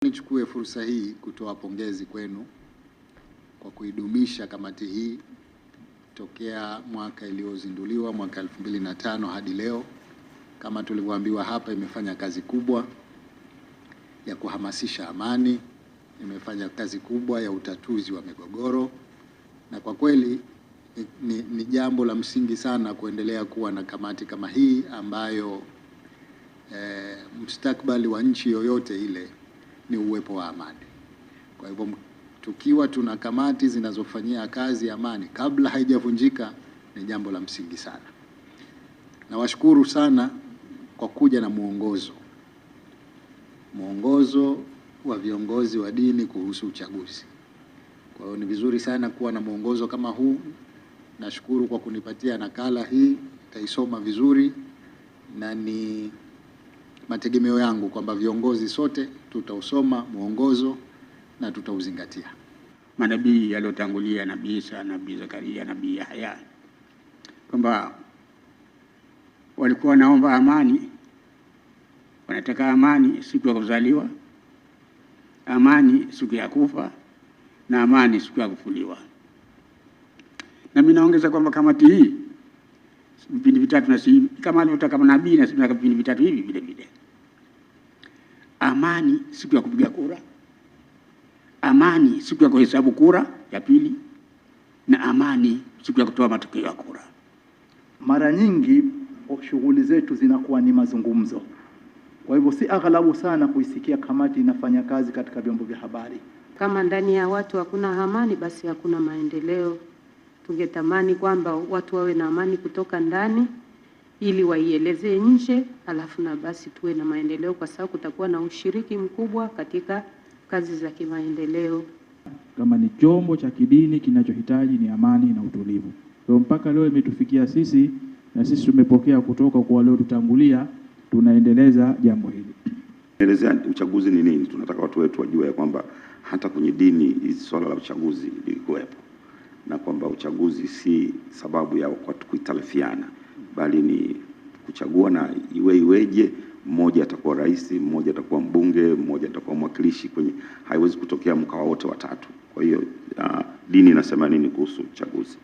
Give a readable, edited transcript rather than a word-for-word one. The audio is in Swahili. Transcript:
Nichukue fursa hii kutoa pongezi kwenu kwa kuidumisha kamati hii tokea mwaka iliyozinduliwa mwaka 2005 hadi leo. Kama tulivyoambiwa hapa, imefanya kazi kubwa ya kuhamasisha amani, imefanya kazi kubwa ya utatuzi wa migogoro, na kwa kweli ni jambo la msingi sana kuendelea kuwa na kamati kama hii ambayo mustakabali wa nchi yoyote ile ni uwepo wa amani. Kwa hivyo tukiwa tuna kamati zinazofanyia kazi amani kabla haijavunjika ni jambo la msingi sana. Nawashukuru sana kwa kuja na mwongozo wa viongozi wa dini kuhusu uchaguzi. Kwa hiyo ni vizuri sana kuwa na mwongozo kama huu. Nashukuru kwa kunipatia nakala hii, nitaisoma vizuri, na ni mategemeo yangu kwamba viongozi sote tutausoma mwongozo na tutauzingatia. Manabii yaliotangulia, Nabii Isa, Nabii Zakaria, Nabii Yahya, kwamba walikuwa naomba amani, wanataka amani siku ya kuzaliwa, amani siku ya kufa, na amani siku ya kufuliwa. Na mimi naongeza kwamba kamati hii vipindi vitatu, na si kama alivyotaka nabii, na sisi vipindi vitatu hivi vile vile. Amani siku ya kupiga kura, amani siku ya kuhesabu kura ya pili, na amani siku ya kutoa matokeo ya kura. Mara nyingi shughuli zetu zinakuwa ni mazungumzo. Kwa hivyo si aghalabu sana kuisikia kamati inafanya kazi katika vyombo vya habari. Kama ndani ya watu hakuna amani, basi hakuna maendeleo. Tungetamani kwamba watu wawe na amani kutoka ndani ili waielezee nje, alafu na basi tuwe na maendeleo, kwa sababu kutakuwa na ushiriki mkubwa katika kazi za kimaendeleo. Kama ni chombo cha kidini kinachohitaji ni amani na utulivu. Kwa mpaka leo imetufikia sisi, na sisi tumepokea kutoka kwa wale tutangulia, tunaendeleza jambo hili. Elezea uchaguzi ni nini. Tunataka watu wetu wajue ya kwamba hata kwenye dini swala la uchaguzi lilikuwepo, na kwamba uchaguzi si sababu ya watu kuitalifiana, bali ni kuchagua, na iweje, mmoja atakuwa rais, mmoja atakuwa mbunge, mmoja atakuwa mwakilishi kwenye, haiwezi kutokea mkawa wote watatu. Kwa hiyo dini inasema nini kuhusu uchaguzi?